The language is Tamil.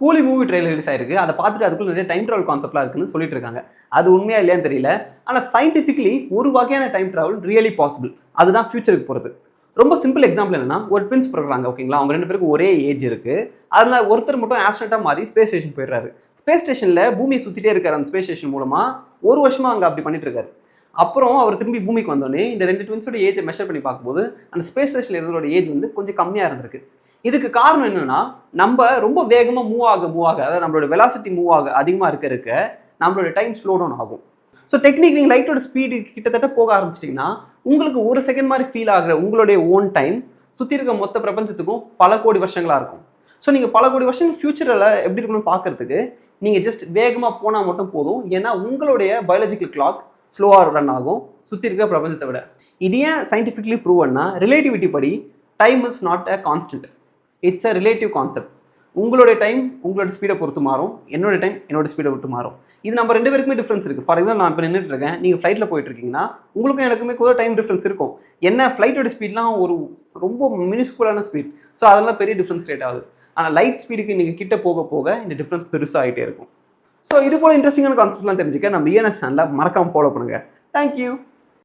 கூலி மூவி ட்ரெயிலர் ரிலீஸ் ஆயிருக்கு. அதை பார்த்துட்டு அதுக்குள்ள நிறைய டைம் ட்ராவல் கான்செப்ட்லாம் இருக்குன்னு சொல்லிட்டு இருக்காங்க. அது உண்மையா இல்லையான்னு தெரியல. ஆனால் சயின்டிஃபிக்லி ஒரு வகையான டைம் ட்ராவல் ரியலி பாசிபிள். அதுதான் ஃபியூச்சருக்கு போகிறது. ரொம்ப சிம்பிள் எக்ஸாம்பிள் என்னன்னா, ஒரு ட்வின்ஸ் பிறகுறாங்க ஓகேங்களா. அவங்க 2 பேருக்கு ஒரே ஏஜ் இருக்கு. அதில் ஒருத்தர் மட்டும் ஆஸ்ட்ரோனட்டா மாறி ஸ்பேஸ் ஸ்டேஷன் போயிடுறாரு. ஸ்பேஸ் ஸ்டேஷனில் பூமியை சுற்றிட்டே இருக்காரு. அந்த ஸ்பேஸ் ஸ்டேஷன் மூலமா ஒரு வருஷமா அங்கே அப்படி பண்ணிட்டு இருக்காரு. அப்புறம் அவர் திரும்பி பூமிக்கு வந்தோடனே இந்த 2 ட்வின்ஸோட ஏஜை மெஷர் பண்ணி பார்க்கும்போது அந்த ஸ்பேஸ் ஸ்டேஷனில் இருந்தோட ஏஜ் வந்து கொஞ்சம் கம்மியாக இருந்திருக்கு. இதுக்கு காரணம் என்னன்னா, நம்ம ரொம்ப வேகமாக மூவ் ஆக அதாவது நம்மளோட வெலாசிட்டி மூவ் அதிகமாக இருக்க நம்மளோட டைம் ஸ்லோ டவுன் ஆகும். ஸோ டெக்னிக் நீங்கள் லைட்டோட ஸ்பீடு கிட்டத்தட்ட போக ஆரம்பிச்சிட்டிங்கன்னா உங்களுக்கு ஒரு செகண்ட் மாதிரி ஃபீல் ஆகிற உங்களுடைய ஓன் டைம் சுற்றி இருக்க மொத்த பிரபஞ்சத்துக்கும் பல கோடி வருஷங்களாக இருக்கும். ஸோ நீங்கள் பல கோடி வருஷங்கள் ஃபியூச்சரில் எப்படி இருக்கணும்னு பார்க்கறதுக்கு நீங்கள் ஜஸ்ட் வேகமாக போனால் மட்டும் போதும். ஏன்னா உங்களுடைய பயாலஜிக்கல் கிளாக் ஸ்லோவாக ரன் ஆகும் சுற்றி இருக்கிற பிரபஞ்சத்தை விட. இது ஏன் சயின்டிஃபிக்லி ப்ரூவன்னா, ரிலேட்டிவிட்டி படி time is not a constant, it's a relative concept. உங்களுடைய டைம் உங்களோட ஸ்பீடை பொறுத்து மாறும், என்னோட டைம் என்னோட ஸ்பீடை விட்டு மாறும். இது நம்ம 2 பேருக்குமே டிஃப்ரென்ஸ் இருக்குது. ஃபார் எக்ஸாம்பிள் நான் இப்போ நின்றுட்டு இருக்கேன், நீங்கள் ஃப்ளைட்டில் போயிட்டு இருக்கீங்கன்னா உங்களுக்கும் எனக்குமே கூட டைம் டிஃப்ரென்ஸ் இருக்கும். என்ன ஃப்ளைட்டோட ஸ்பீட்லாம் ஒரு ரொம்ப மினிஸ்குலான ஸ்பீட். ஸோ அதெல்லாம் பெரிய டிஃப்ரென்ஸ் கிரியேட் ஆகுது. ஆனால் லைட் ஸ்பீடுக்கு நீங்கள் கிட்ட போக போக இந்த டிஃப்ரென்ஸ் பெருசாகிட்டே இருக்கும். ஸோ இது போல் இன்ட்ரெஸ்டிங்கான கான்செப்ட்லாம் தெரிஞ்சுக்க நம்ம ENS சேனலை மறக்காமல் ஃபாலோ பண்ணுங்கள். தேங்க்யூ.